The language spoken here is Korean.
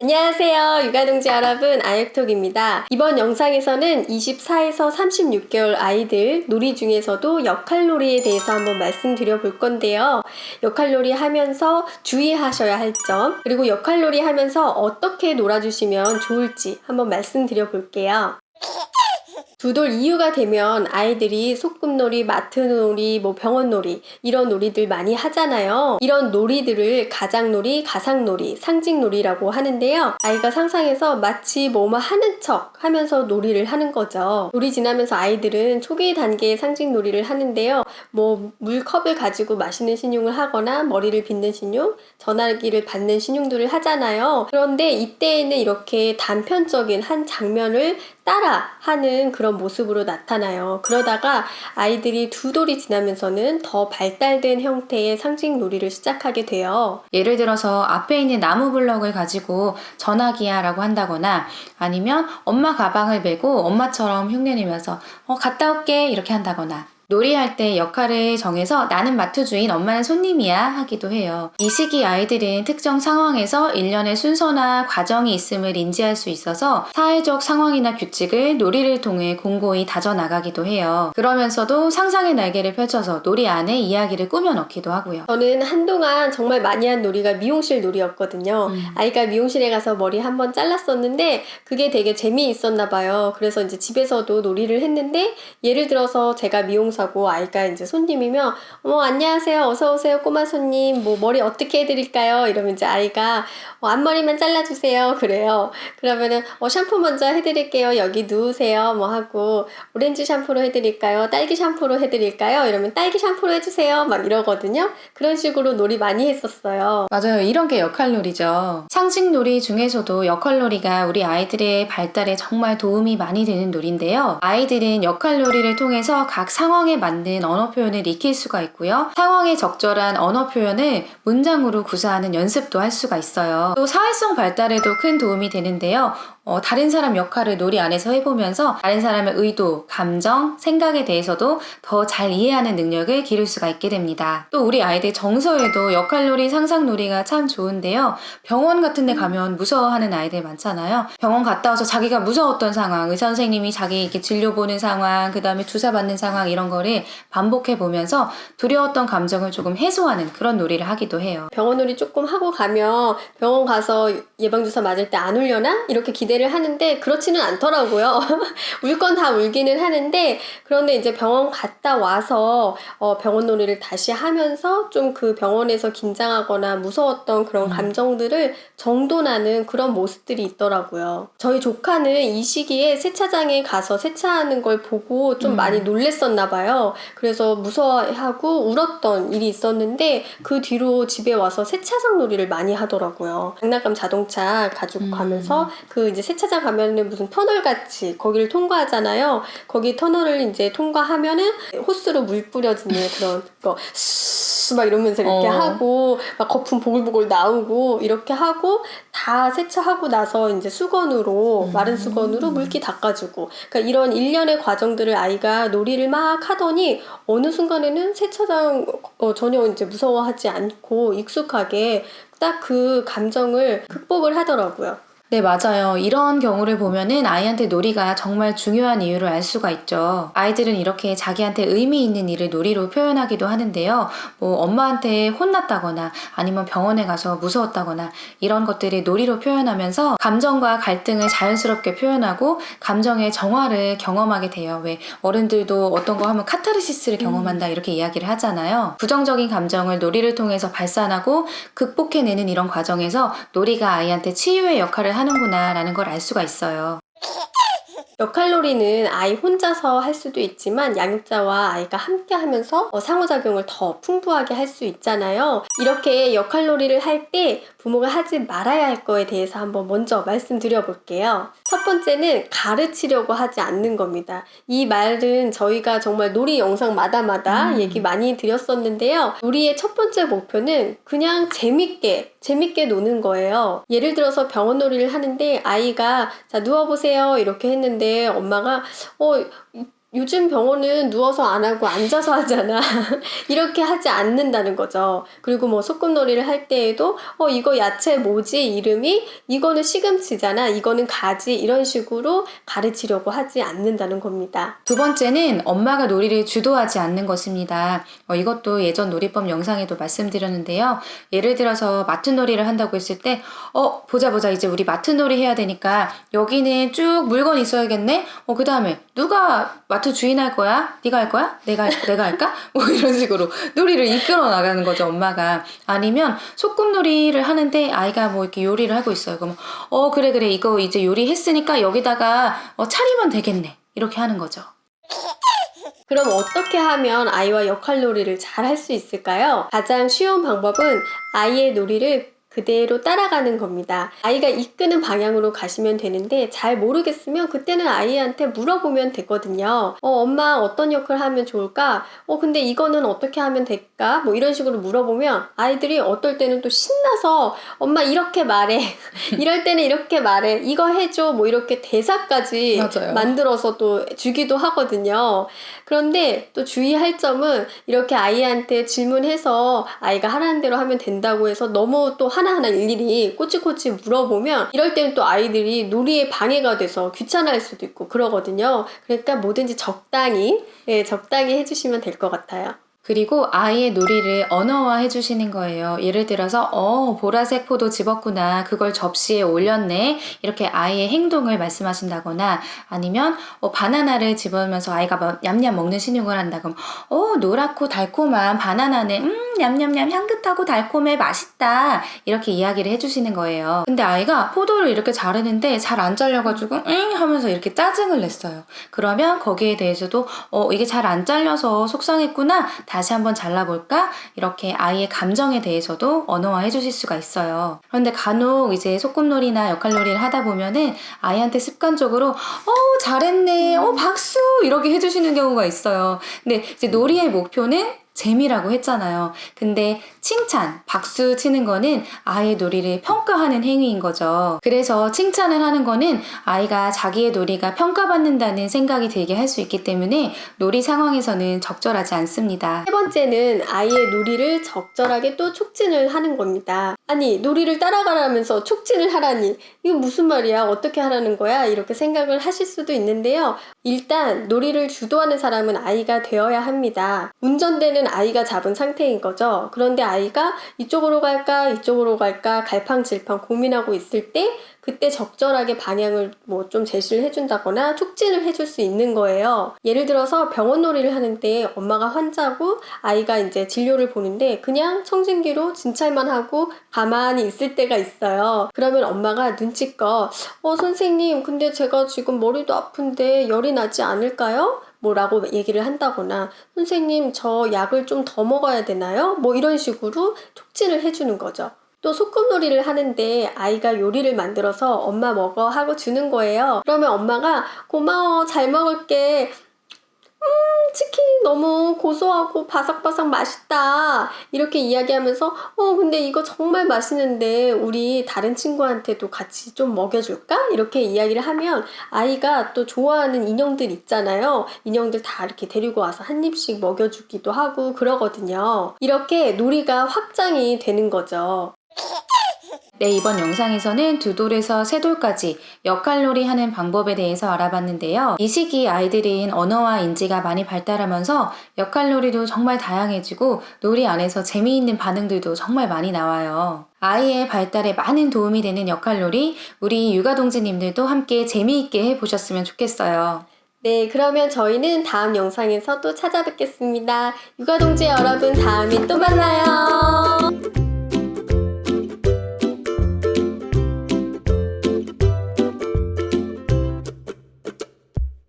안녕하세요 육아동지 여러분, 아육톡입니다. 이번 영상에서는 24에서 36개월 아이들 놀이 중에서도 역할놀이에 대해서 한번 말씀드려 볼 건데요. 역할놀이 하면서 주의하셔야 할 점, 그리고 역할놀이 하면서 어떻게 놀아주시면 좋을지 한번 말씀드려 볼게요. 두 돌 이후가 되면 아이들이 소꿉놀이, 마트놀이, 병원놀이 이런 놀이들 많이 하잖아요. 이런 놀이들을 가장놀이, 가상놀이, 상징놀이라고 하는데요. 아이가 상상해서 마치 뭐뭐 하는 척 하면서 놀이를 하는 거죠. 놀이 지나면서 아이들은 초기 단계의 상징놀이를 하는데요. 물컵을 가지고 마시는 신용을 하거나 머리를 빗는 신용, 전화기를 받는 신용들을 하잖아요. 그런데 이때에는 이렇게 단편적인 한 장면을 따라 하는 그런 모습으로 나타나요. 그러다가 아이들이 두 돌이 지나면서는 더 발달된 형태의 상징 놀이를 시작하게 돼요. 예를 들어서 앞에 있는 나무 블럭을 가지고 전화기야 라고 한다거나, 아니면 엄마 가방을 메고 엄마처럼 흉내내면서 갔다 올게 이렇게 한다거나, 놀이할 때 역할을 정해서 나는 마트주인, 엄마는 손님이야 하기도 해요. 이 시기 아이들은 특정 상황에서 일련의 순서나 과정이 있음을 인지할 수 있어서 사회적 상황이나 규칙을 놀이를 통해 공고히 다져나가기도 해요. 그러면서도 상상의 날개를 펼쳐서 놀이 안에 이야기를 꾸며 넣기도 하고요. 저는 한동안 정말 많이 한 놀이가 미용실 놀이였거든요. 아이가 미용실에 가서 머리 한번 잘랐었는데 그게 되게 재미있었나 봐요. 그래서 이제 집에서도 놀이를 했는데, 예를 들어서 제가 미용사고 아이가 이제 손님이면 안녕하세요, 어서오세요 꼬마 손님, 머리 어떻게 해드릴까요? 이러면 이제 아이가 앞머리만 잘라주세요 그래요. 그러면은 샴푸 먼저 해드릴게요, 여기 누우세요 하고, 오렌지 샴푸로 해드릴까요, 딸기 샴푸로 해드릴까요? 이러면 딸기 샴푸로 해주세요 막 이러거든요. 그런 식으로 놀이 많이 했었어요. 맞아요. 이런 게 역할놀이죠. 상징놀이 중에서도 역할놀이가 우리 아이들의 발달에 정말 도움이 많이 되는 놀이인데요. 아이들은 역할놀이를 통해서 각 상황에 맞는 언어 표현을 익힐 수가 있고요. 상황에 적절한 언어 표현을 문장으로 구사하는 연습도 할 수가 있어요. 또 사회성 발달에도 큰 도움이 되는데요. 다른 사람 역할을 놀이 안에서 해보면서 다른 사람의 의도, 감정, 생각에 대해서도 더 잘 이해하는 능력을 기를 수가 있게 됩니다. 또 우리 아이들 정서에도 역할놀이, 상상놀이가 참 좋은데요. 병원 같은 데 가면 무서워하는 아이들 많잖아요. 병원 갔다 와서 자기가 무서웠던 상황, 의사 선생님이 자기 이렇게 진료 보는 상황, 그 다음에 주사 받는 상황, 이런 거를 반복해 보면서 두려웠던 감정을 조금 해소하는 그런 놀이를 하기도 해요. 병원놀이 조금 하고 가면 병원 가서 예방주사 맞을 때 안 울려나? 이렇게 기대를 하는데 그렇지는 않더라고요. 울 건 다 울기는 하는데, 그런데 이제 병원 갔다 와서 병원놀이를 다시 하면서 좀 그 병원에서 긴장하거나 무서웠던 그런 감정들을 정돈하는 그런 모습들이 있더라고요. 저희 조카는 이 시기에 세차장에 가서 세차하는 걸 보고 좀 많이 놀랬었나 봐요. 그래서 무서워하고 울었던 일이 있었는데, 그 뒤로 집에 와서 세차장 놀이를 많이 하더라고요. 장난감 자동차 가지고 가면서 그 이제 세차장 가면은 무슨 터널 같이 거기를 통과하잖아요. 거기 터널을 이제 통과하면은 호스로 물 뿌려지는 그런 거 막 이러면서 이렇게 하고, 막 거품 보글보글 나오고 이렇게 하고, 다 세차하고 나서 이제 수건으로 마른 수건으로 물기 닦아주고, 그러니까 이런 일련의 과정들을 아이가 놀이를 막 하더니 어느 순간에는 세차장 전혀 이제 무서워하지 않고 익숙하게 딱 그 감정을 극복을 하더라고요. 네, 맞아요. 이런 경우를 보면은 아이한테 놀이가 정말 중요한 이유를 알 수가 있죠. 아이들은 이렇게 자기한테 의미 있는 일을 놀이로 표현하기도 하는데요. 엄마한테 혼났다거나 아니면 병원에 가서 무서웠다거나 이런 것들을 놀이로 표현하면서 감정과 갈등을 자연스럽게 표현하고 감정의 정화를 경험하게 돼요. 왜 어른들도 어떤 거 하면 카타르시스를 경험한다 이렇게 이야기를 하잖아요. 부정적인 감정을 놀이를 통해서 발산하고 극복해내는 이런 과정에서 놀이가 아이한테 치유의 역할을 하는구나 라는 걸 알 수가 있어요. 역할놀이는 아이 혼자서 할 수도 있지만 양육자와 아이가 함께 하면서 상호작용을 더 풍부하게 할 수 있잖아요. 이렇게 역할놀이를 할 때 부모가 하지 말아야 할 거에 대해서 한번 먼저 말씀드려 볼게요. 첫 번째는 가르치려고 하지 않는 겁니다. 이 말은 저희가 정말 놀이 영상마다 얘기 많이 드렸었는데요. 놀이의 첫 번째 목표는 그냥 재밌게 노는 거예요. 예를 들어서 병원놀이를 하는데 아이가 자 누워보세요 이렇게 했는데 엄마가 요즘 병원은 누워서 안 하고 앉아서 하잖아. 이렇게 하지 않는다는 거죠. 그리고 뭐 소꿉놀이를 할 때에도 이거 야채 뭐지? 이름이 이거는 시금치잖아. 이거는 가지. 이런 식으로 가르치려고 하지 않는다는 겁니다. 두 번째는 엄마가 놀이를 주도하지 않는 것입니다. 이것도 예전 놀이법 영상에도 말씀드렸는데요. 예를 들어서 마트놀이를 한다고 했을 때 보자 이제 우리 마트놀이 해야 되니까 여기는 쭉 물건 있어야겠네. 그 다음에 누가 마트 주인 할 거야? 네가 할 거야? 내가 할까? 뭐 이런 식으로 놀이를 이끌어 나가는 거죠, 엄마가. 아니면 소꿉놀이를 하는데 아이가 뭐 이렇게 요리를 하고 있어요. 그럼 그래 이거 이제 요리했으니까 여기다가 차리면 되겠네. 이렇게 하는 거죠. 그럼 어떻게 하면 아이와 역할놀이를 잘 할 수 있을까요? 가장 쉬운 방법은 아이의 놀이를 그대로 따라가는 겁니다. 아이가 이끄는 방향으로 가시면 되는데 잘 모르겠으면 그때는 아이한테 물어보면 되거든요. 엄마 어떤 역할을 하면 좋을까? 근데 이거는 어떻게 하면 될까? 뭐 이런 식으로 물어보면 아이들이 어떨 때는 또 신나서 엄마 이렇게 말해. 이럴 때는 이렇게 말해. 이거 해줘. 뭐 이렇게 대사까지 맞아요. 만들어서 또 주기도 하거든요. 그런데 또 주의할 점은 이렇게 아이한테 질문해서 아이가 하라는 대로 하면 된다고 해서 너무 또 하나하나 일일이 꼬치꼬치 물어보면 이럴 때는 또 아이들이 놀이에 방해가 돼서 귀찮아할 수도 있고 그러거든요. 그러니까 뭐든지 적당히 해주시면 될 것 같아요. 그리고 아이의 놀이를 언어화 해주시는 거예요. 예를 들어서 보라색 포도 집었구나. 그걸 접시에 올렸네. 이렇게 아이의 행동을 말씀하신다거나 아니면 바나나를 집으면서 아이가 냠냠 먹는 신용을 한다. 그럼 노랗고 달콤한 바나나네. 냠냠냠 향긋하고 달콤해 맛있다. 이렇게 이야기를 해주시는 거예요. 근데 아이가 포도를 이렇게 자르는데 잘 안 잘려가지고 하면서 이렇게 짜증을 냈어요. 그러면 거기에 대해서도 이게 잘 안 잘려서 속상했구나. 다시 한번 잘라볼까? 이렇게 아이의 감정에 대해서도 언어화 해주실 수가 있어요. 그런데 간혹 이제 소꿉놀이나 역할놀이를 하다 보면은 아이한테 습관적으로 잘했네, 박수 이렇게 해주시는 경우가 있어요. 근데 이제 놀이의 목표는 재미라고 했잖아요. 근데 칭찬, 박수 치는 거는 아이의 놀이를 평가하는 행위인 거죠. 그래서 칭찬을 하는 거는 아이가 자기의 놀이가 평가받는다는 생각이 들게 할 수 있기 때문에 놀이 상황에서는 적절하지 않습니다. 세 번째는 아이의 놀이를 적절하게 또 촉진을 하는 겁니다. 아니, 놀이를 따라가라면서 촉진을 하라니 이거 무슨 말이야? 어떻게 하라는 거야? 이렇게 생각을 하실 수도 있는데요. 일단 놀이를 주도하는 사람은 아이가 되어야 합니다. 운전대는 아이가 잡은 상태인 거죠. 그런데 아이가 이쪽으로 갈까 이쪽으로 갈까 갈팡질팡 고민하고 있을 때 그때 적절하게 방향을 뭐 좀 제시를 해준다거나 촉진을 해줄 수 있는 거예요. 예를 들어서 병원 놀이를 하는데 엄마가 환자고 아이가 이제 진료를 보는데 그냥 청진기로 진찰만 하고 가만히 있을 때가 있어요. 그러면 엄마가 눈치껏 선생님 근데 제가 지금 머리도 아픈데 열이 나지 않을까요? 뭐라고 얘기를 한다거나 선생님 저 약을 좀 더 먹어야 되나요? 뭐 이런 식으로 촉진을 해주는 거죠. 또 소꿉놀이를 하는데 아이가 요리를 만들어서 엄마 먹어 하고 주는 거예요. 그러면 엄마가 고마워 잘 먹을게. 치킨이 너무 고소하고 바삭바삭 맛있다 이렇게 이야기하면서 근데 이거 정말 맛있는데 우리 다른 친구한테도 같이 좀 먹여줄까? 이렇게 이야기를 하면 아이가 또 좋아하는 인형들 있잖아요. 인형들 다 이렇게 데리고 와서 한 입씩 먹여주기도 하고 그러거든요. 이렇게 놀이가 확장이 되는 거죠. 네, 이번 영상에서는 2돌에서 3돌까지 역할놀이 하는 방법에 대해서 알아봤는데요. 이 시기 아이들은 언어와 인지가 많이 발달하면서 역할놀이도 정말 다양해지고 놀이 안에서 재미있는 반응들도 정말 많이 나와요. 아이의 발달에 많은 도움이 되는 역할놀이 우리 육아동지님들도 함께 재미있게 해보셨으면 좋겠어요. 네, 그러면 저희는 다음 영상에서 또 찾아뵙겠습니다. 육아동지 여러분 다음에 또 만나요.